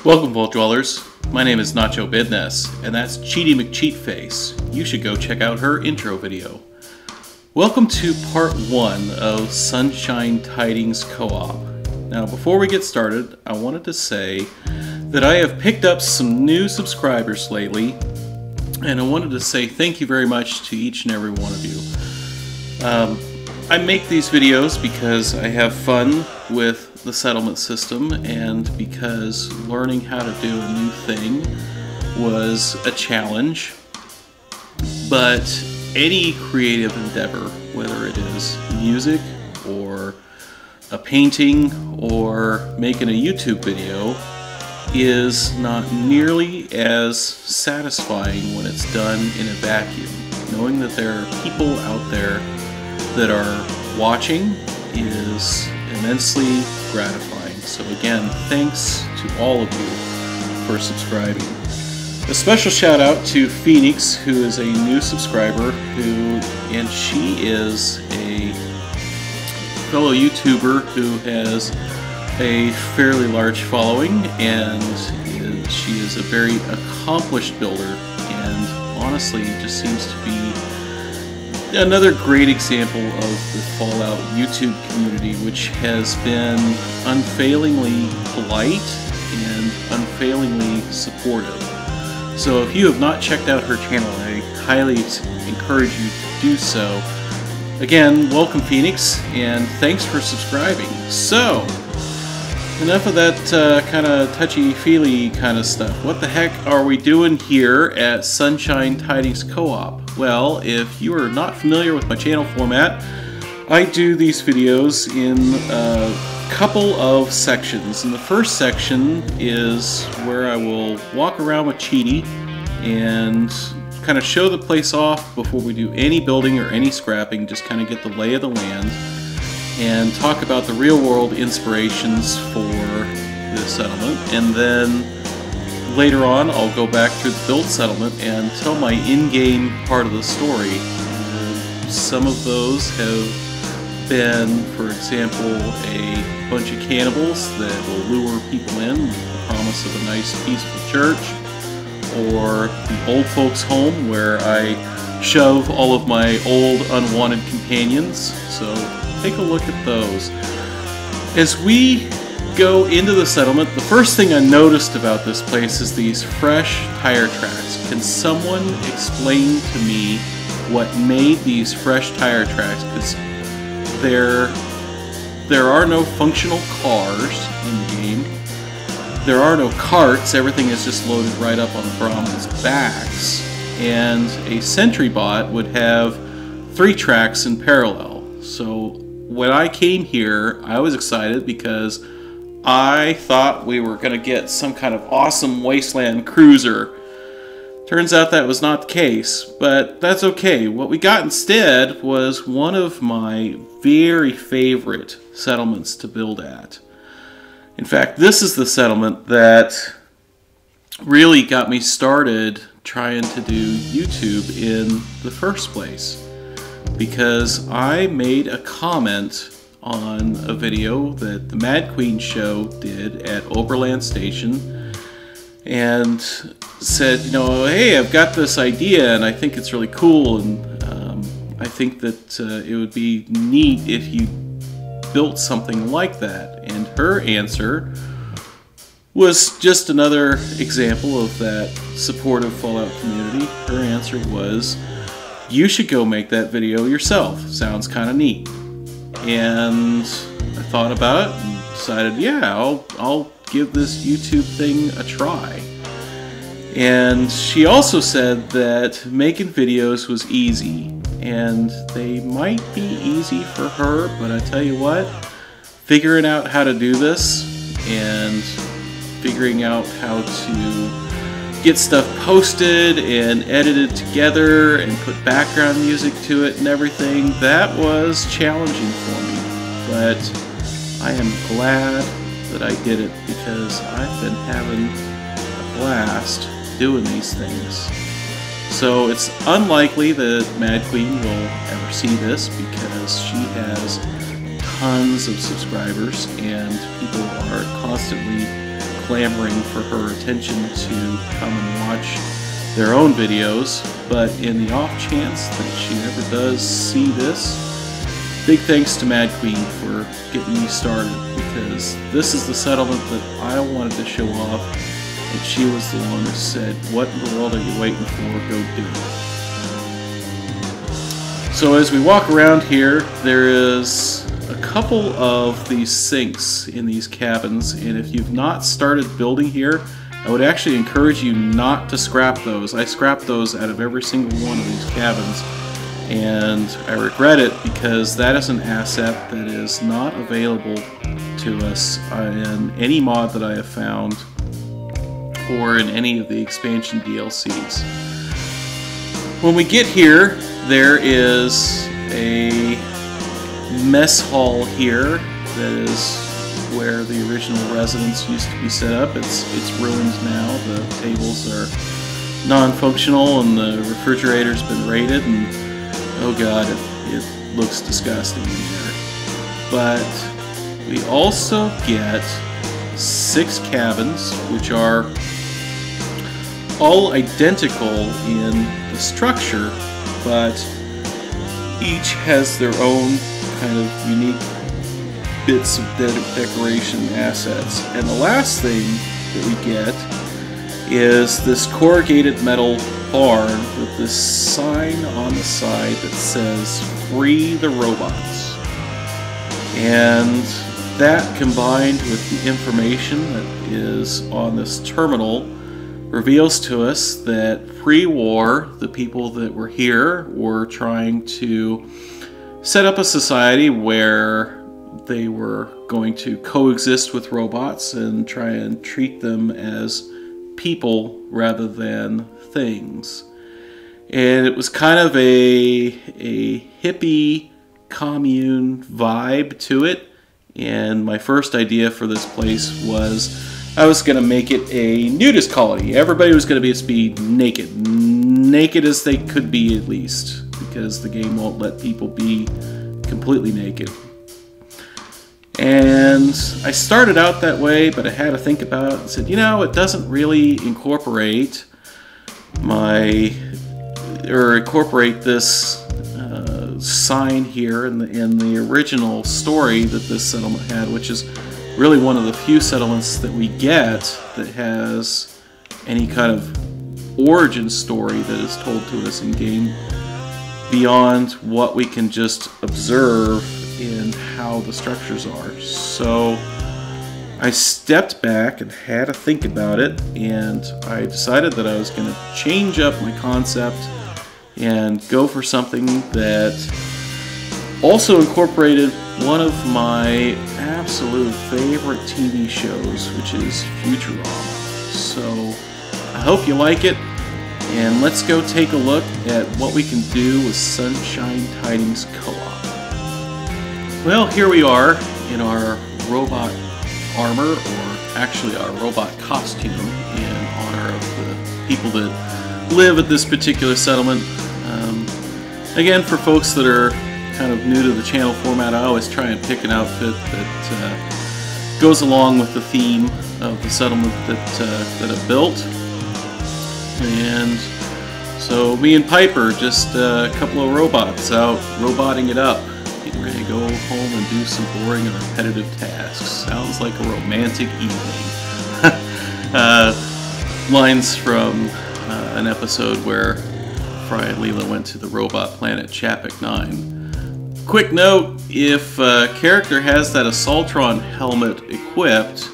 Welcome, Vault Dwellers. My name is Nacho Bidness, and that's Cheaty McCheatface. You should go check out her intro video. Welcome to part 1 of Sunshine Tidings Co-op. Now, before we get started, I wanted to say that I have picked up some new subscribers lately, and I wanted to say thank you very much to each and every one of you. I make these videos because I have fun with the settlement system and because learning how to do a new thing was a challenge. But any creative endeavor, whether it is music or a painting or making a YouTube video, is not nearly as satisfying when it's done in a vacuum. Knowing that there are people out there that are watching is immensely gratifying. So again, thanks to all of you for subscribing. A special shout out to Phoenix, who is a new subscriber, and she is a fellow YouTuber who has a fairly large following, and she is a very accomplished builder, and honestly just seems to be another great example of the Fallout YouTube community, which has been unfailingly polite and unfailingly supportive. So if you have not checked out her channel, I highly encourage you to do so. Again, welcome Phoenix, and thanks for subscribing. So, enough of that kind of touchy-feely kind of stuff. What the heck are we doing here at Sunshine Tidings Co-op? Well, if you are not familiar with my channel format, I do these videos in a couple of sections. And the first section is where I will walk around with Cheaty and kind of show the place off before we do any building or any scrapping, just kind of get the lay of the land and talk about the real-world inspirations for the settlement. And then later on, I'll go back through the build settlement and tell my in-game part of the story. Some of those have been, for example, a bunch of cannibals that will lure people in with the promise of a nice, peaceful church, or the old folks' home where I shove all of my old, unwanted companions. So take a look at those. As we go into the settlement, the first thing I noticed about this place is these fresh tire tracks. Can someone explain to me what made these fresh tire tracks? Because there are no functional cars in the game. There are no carts. Everything is just loaded right up on the Brahmins' backs. And a sentry bot would have 3 tracks in parallel. So when I came here, I was excited because I thought we were going to get some kind of awesome Wasteland cruiser. Turns out that was not the case, but that's okay. What we got instead was one of my very favorite settlements to build at. In fact, this is the settlement that really got me started trying to do YouTube in the first place, because I made a comment on a video that the Mad Queen show did at Oberland Station and said, you know, hey, I've got this idea and I think it's really cool, and I think that it would be neat if you built something like that. And her answer was just another example of that supportive Fallout community. Her answer was, you should go make that video yourself. Sounds kind of neat. And I thought about it and decided, yeah, I'll give this YouTube thing a try. And she also said that making videos was easy, and they might be easy for her, but I tell you what, figuring out how to do this and figuring out how to get stuff posted and edited together and put background music to it and everything, that was challenging for me. But I am glad that I did it, because I've been having a blast doing these things. So it's unlikely that Mad Queen will ever see this, because she has tons of subscribers and people are constantly clamoring for her attention to come and watch their own videos, but in the off chance that she ever does see this, big thanks to Mad Queen for getting me started, because this is the settlement that I wanted to show off, and she was the one who said, "What in the world are you waiting for? Go do it." So as we walk around here, there is a couple of these sinks in these cabins, and if you've not started building here, I would actually encourage you not to scrap those. I scrapped those out of every single one of these cabins, and I regret it because that is an asset that is not available to us in any mod that I have found or in any of the expansion DLCs. When we get here, there is a mess hall here that is where the original residence used to be set up. It's ruined now. The tables are non-functional and the refrigerator's been raided, and oh god, it looks disgusting in here. But we also get 6 cabins, which are all identical in the structure, but each has their own kind of unique bits of decoration assets. And the last thing that we get is this corrugated metal barn with this sign on the side that says "Free the Robots." And that, combined with the information that is on this terminal, reveals to us that pre-war, the people that were here were trying to set up a society where they were going to coexist with robots and try and treat them as people rather than things. And it was kind of a hippie commune vibe to it. And my first idea for this place was I was going to make it a nudist colony. Everybody was going to be naked. Naked as they could be, at least, because the game won't let people be completely naked. And I started out that way, but I had to think about it and said, you know, it doesn't really incorporate this sign here in the original story that this settlement had, which is really one of the few settlements that we get that has any kind of origin story that is told to us in game beyond what we can just observe in how the structures are. So I stepped back and had to think about it, and I decided that I was going to change up my concept and go for something that also incorporated one of my absolute favorite TV shows, which is Futurama. So I hope you like it, and let's go take a look at what we can do with Sunshine Tidings Co-op. Well, here we are in our robot armor, or actually our robot costume, in honor of the people that live at this particular settlement. Again, for folks that are kind of new to the channel format, I always try and pick an outfit that goes along with the theme of the settlement that I've built. And so me and Piper, just a couple of robots out roboting it up, getting ready to go home and do some boring and repetitive tasks. Sounds like a romantic evening. Lines from an episode where Fry and Leela went to the robot planet Chapek 9. Quick note, if a character has that Assaultron helmet equipped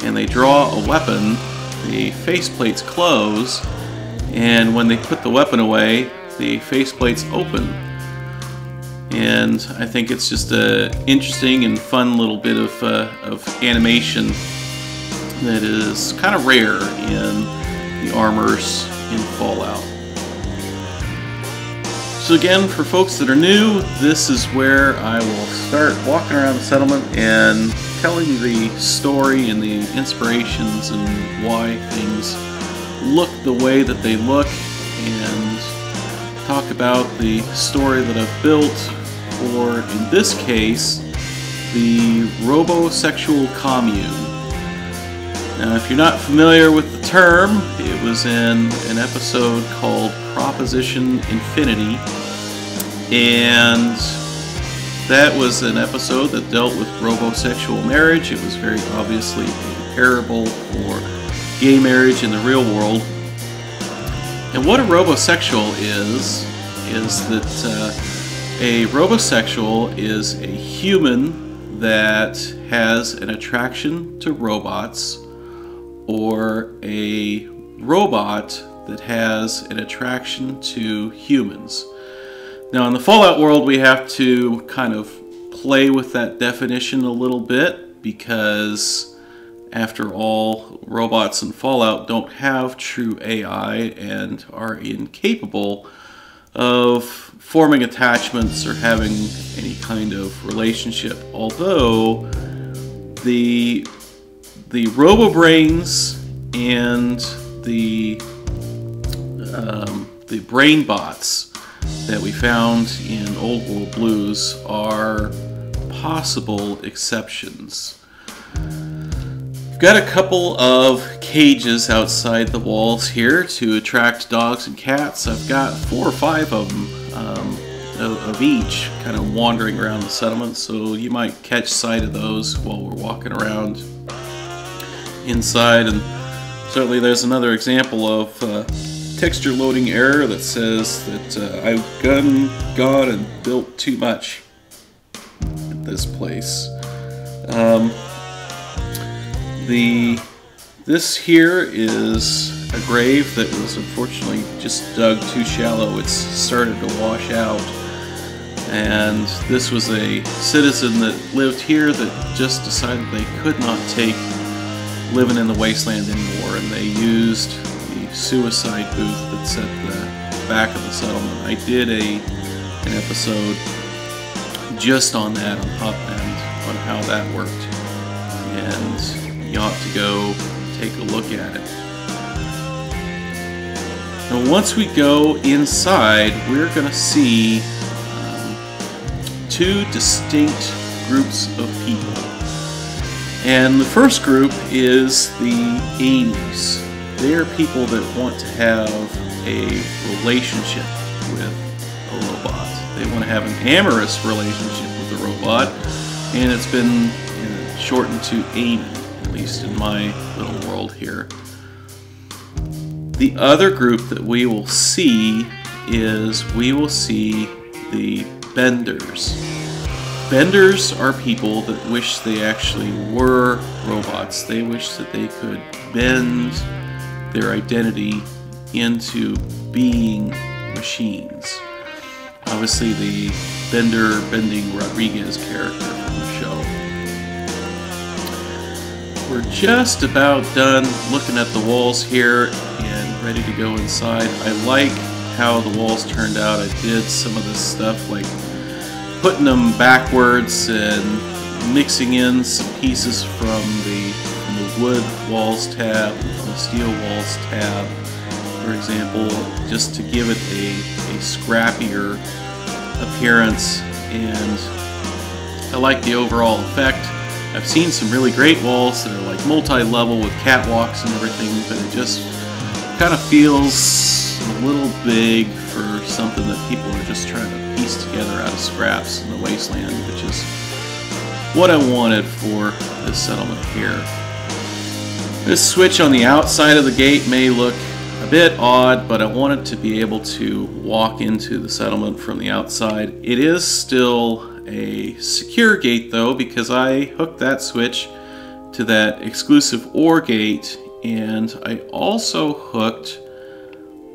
and they draw a weapon, the faceplates close, and when they put the weapon away, the faceplates open. And I think it's just an interesting and fun little bit of animation that is kind of rare in the armors in Fallout. So again, for folks that are new, this is where I will start walking around the settlement and telling the story and the inspirations and why things look the way that they look, and talk about the story that I've built for, in this case, the Robosexual commune. Now, if you're not familiar with the term, it was in an episode called Proposition Infinity, and that was an episode that dealt with robosexual marriage. It was very obviously a parable for gay marriage in the real world. And what a robosexual is that a robosexual is a human that has an attraction to robots, or a robot that has an attraction to humans. Now, in the Fallout world, we have to kind of play with that definition a little bit, because after all, robots in Fallout don't have true AI and are incapable of forming attachments or having any kind of relationship. Although the robo-brains and the brain bots that we found in Old World Blues are possible exceptions. I've got a couple of cages outside the walls here to attract dogs and cats. I've got 4 or 5 of them, of each, kind of wandering around the settlement, so you might catch sight of those while we're walking around inside. And certainly there's another example of texture loading error that says that I've gone and built too much at this place. This here is a grave that was unfortunately just dug too shallow. It's started to wash out. And this was a citizen that lived here that just decided they could not take living in the wasteland anymore, and they used the suicide booth that's at the back of the settlement. I did an episode just on that on Hop End, on how that worked, and you ought to go take a look at it. Now, once we go inside, we're going to see 2 distinct groups of people. And the first group is the Amies. They are people that want to have a relationship with a robot. They want to have an amorous relationship with a robot, and it's been shortened to Amy, at least in my little world here. The other group that we will see is the Benders. Benders are people that wish they actually were robots. They wish that they could bend their identity into being machines. Obviously the bending Rodriguez character from the show. We're just about done looking at the walls here and ready to go inside. I like how the walls turned out. I did some of this stuff like putting them backwards and mixing in some pieces from the wood walls tab, from the steel walls tab, for example, just to give it a scrappier appearance, and I like the overall effect. I've seen some really great walls that are like multi-level with catwalks and everything, but it just kind of feels a little big for something that people are just trying to piece together out of scraps in the Wasteland, which is what I wanted for this settlement here. This switch on the outside of the gate may look a bit odd, but I wanted to be able to walk into the settlement from the outside. It is still a secure gate though, because I hooked that switch to that exclusive OR gate, and I also hooked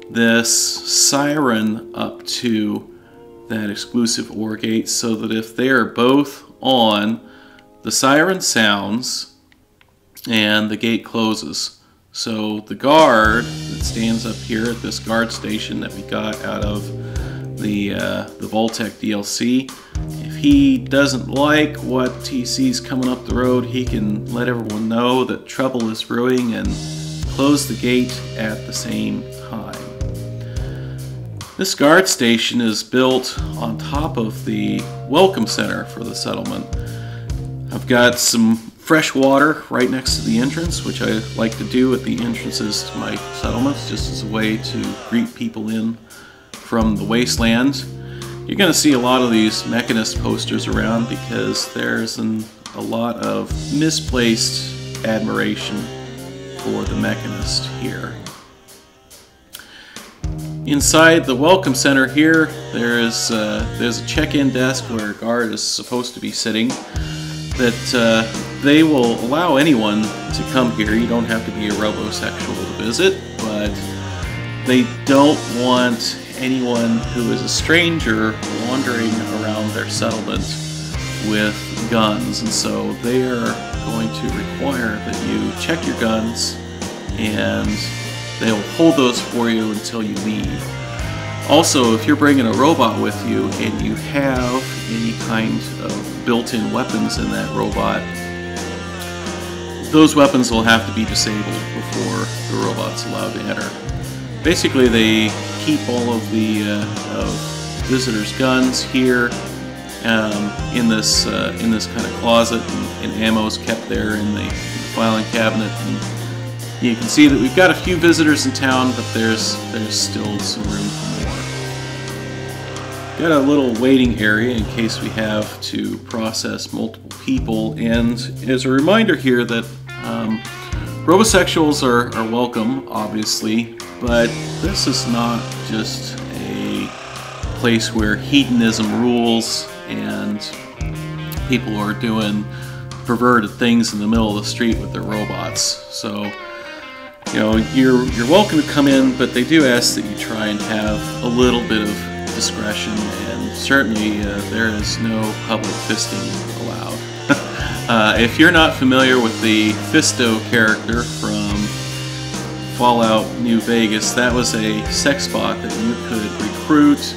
this siren up to that exclusive OR gate, so that if they are both on, the siren sounds and the gate closes. So the guard that stands up here at this guard station that we got out of the Voltec DLC, if he doesn't like what TC's coming up the road, he can let everyone know that trouble is brewing and close the gate at the same time. This guard station is built on top of the welcome center for the settlement. I've got some fresh water right next to the entrance, which I like to do at the entrances to my settlements, just as a way to greet people in from the Wasteland. You're going to see a lot of these Mechanist posters around because there's a lot of misplaced admiration for the Mechanist here. Inside the Welcome Center here, there's a check-in desk where a guard is supposed to be sitting. That they will allow anyone to come here. You don't have to be a Robosexual to visit, but they don't want anyone who is a stranger wandering around their settlement with guns, and so they are going to require that you check your guns, and they'll hold those for you until you leave. Also, if you're bringing a robot with you and you have any kind of built-in weapons in that robot, those weapons will have to be disabled before the robot's allowed to enter. Basically, they keep all of the visitors' guns here in this kind of closet, and ammo's kept there in the filing cabinet. And you can see that we've got a few visitors in town, but there's still some room for more. Got a little waiting area in case we have to process multiple people, and as a reminder here that Robosexuals are welcome, obviously, but this is not just a place where hedonism rules and people are doing perverted things in the middle of the street with their robots. So, you know, you're welcome to come in, but they do ask that you try and have a little bit of discretion, and certainly there is no public fisting allowed. If you're not familiar with the Fisto character from Fallout New Vegas, that was a sex bot that you could recruit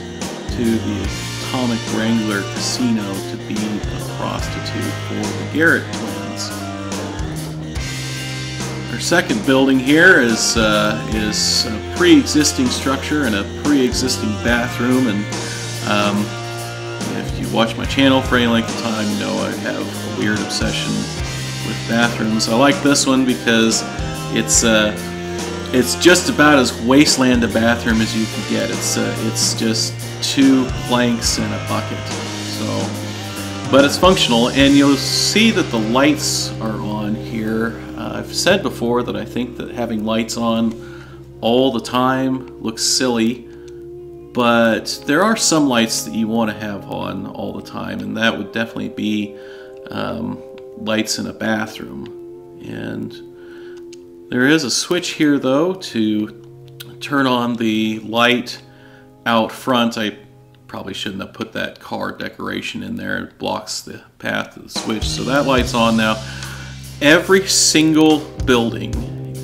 to the Atomic Wrangler Casino to be a prostitute for the Garrett twins. Our second building here is a pre-existing structure and a pre-existing bathroom, and if you watch my channel for any length of time, you know I have a weird obsession with bathrooms. I like this one because it's just about as Wasteland a bathroom as you can get. It's just 2 planks and a bucket. So, but it's functional, and you'll see that the lights are on here. I've said before that I think that having lights on all the time looks silly, but there are some lights that you want to have on all the time, and that would definitely be lights in a bathroom. And there is a switch here, though, to turn on the light out front. I probably shouldn't have put that car decoration in there. It blocks the path of the switch. So that light's on now. Every single building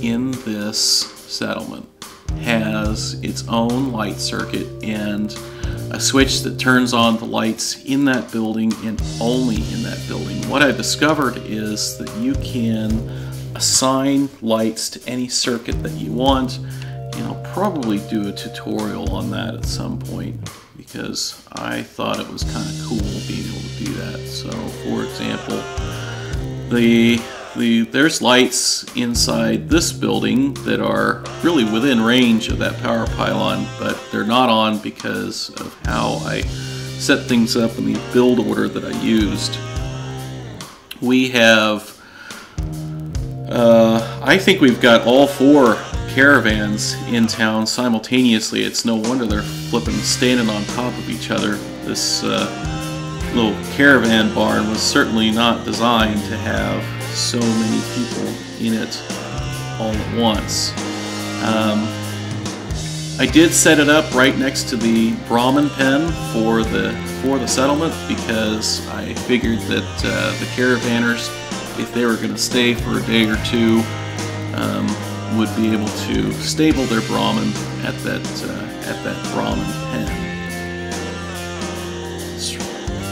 in this settlement has its own light circuit and a switch that turns on the lights in that building and only in that building. What I discovered is that you can assign lights to any circuit that you want, and I'll probably do a tutorial on that at some point because I thought it was kind of cool being able to do that. So, for example, there's lights inside this building that are really within range of that power pylon, but they're not on because of how I set things up in the build order that I used. We have I think we've got all 4 caravans in town simultaneously. It's no wonder they're standing on top of each other. This little caravan barn was certainly not designed to have so many people in it all at once. I did set it up right next to the Brahmin pen for the settlement because I figured that the caravanners, if they were going to stay for a day or two, would be able to stable their Brahmin at that Brahmin pen. Let's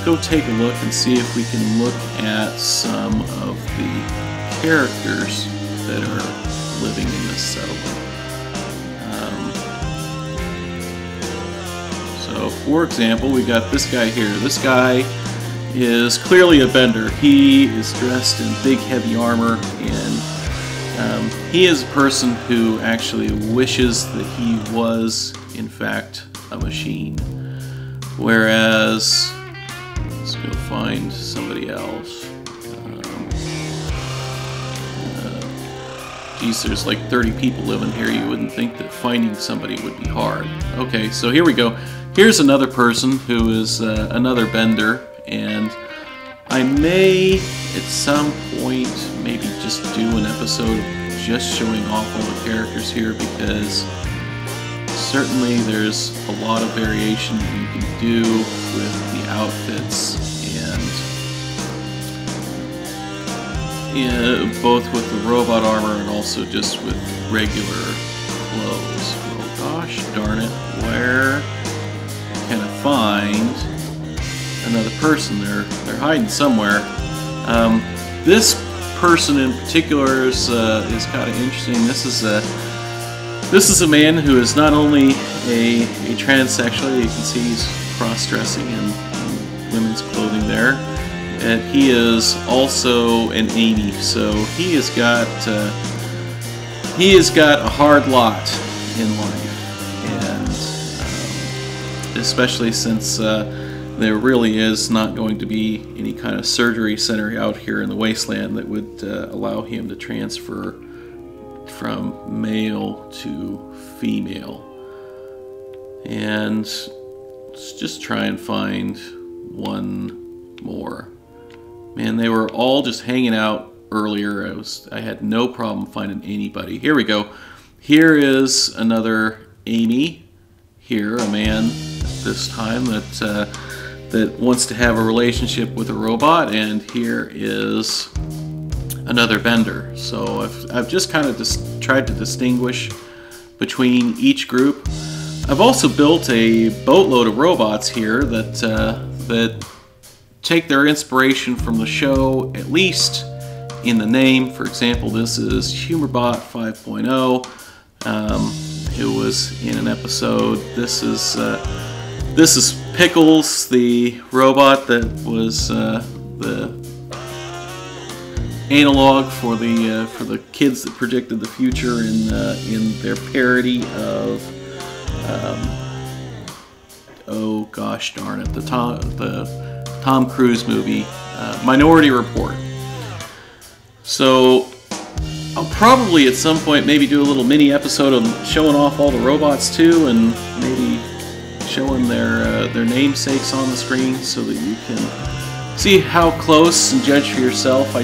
go take a look and see if we can look at some of the characters that are living in this settlement. So, for example, we got this guy here. This guy is clearly a bender. He is dressed in big heavy armor, and he is a person who actually wishes that he was in fact a machine. Whereas, let's go find somebody else. Geez, there's like 30 people living here. You wouldn't think that finding somebody would be hard. Okay, so here we go. Here's another person who is another bender, and I may at some point maybe just do an episode just showing off all the characters here, because certainly there's a lot of variation that you can do with the outfits, and both with the robot armor and also just with regular clothes. Oh gosh darn it, where can I find another person? They're hiding somewhere. This person in particular is kind of interesting. This is a man who is not only a transsexual. You can see he's cross-dressing in women's clothing there, and he is also an Amy. So he has got a hard lot in life, and especially since there really is not going to be any kind of surgery center out here in the Wasteland that would allow him to transfer from male to female. And let's just try and find one more. Man, they were all just hanging out earlier. I had no problem finding anybody. Here we go. Here is another Amy. Here, a man this time that wants to have a relationship with a robot, and here is another bender. So I've just kind of tried to distinguish between each group. I've also built a boatload of robots here that take their inspiration from the show, at least in the name. For example, this is Humorbot 5.0, who was in an episode. This is Pickles, the robot that was the analog for the kids that predicted the future in their parody of oh gosh darn it, the Tom Cruise movie Minority Report. So I'll probably at some point maybe do a little mini episode of showing off all the robots too, and maybe showing their namesakes on the screen so that you can see how close and judge for yourself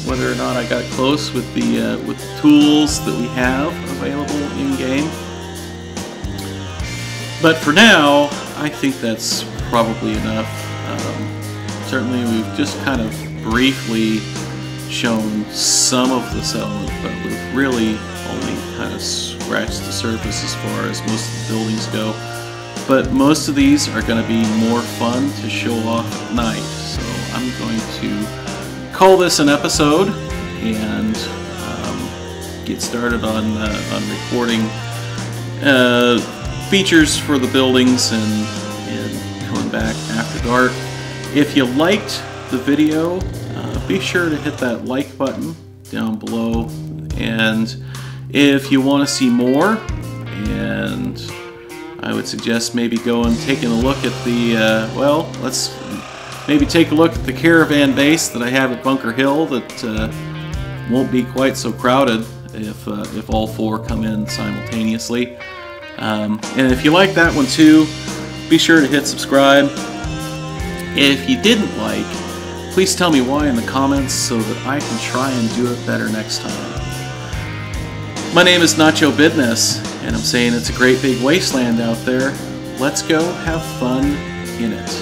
whether or not I got close with the tools that we have available in game. But for now, I think that's probably enough. Certainly we've just kind of briefly shown some of the settlement, but we've really only kind of scratched the surface as far as most of the buildings go. But most of these are going to be more fun to show off at night, so I'm going to call this an episode and get started on recording features for the buildings and coming back after dark. If you liked the video, be sure to hit that like button down below, and if you want to see more, and I would suggest maybe taking a look at the let's maybe take a look at the caravan base that I have at Bunker Hill that won't be quite so crowded if all four come in simultaneously. And if you like that one too, be sure to hit subscribe. If you didn't like, please tell me why in the comments so that I can try and do it better next time. My name is Nacho Bidness, and I'm saying it's a great big wasteland out there. Let's go have fun in it.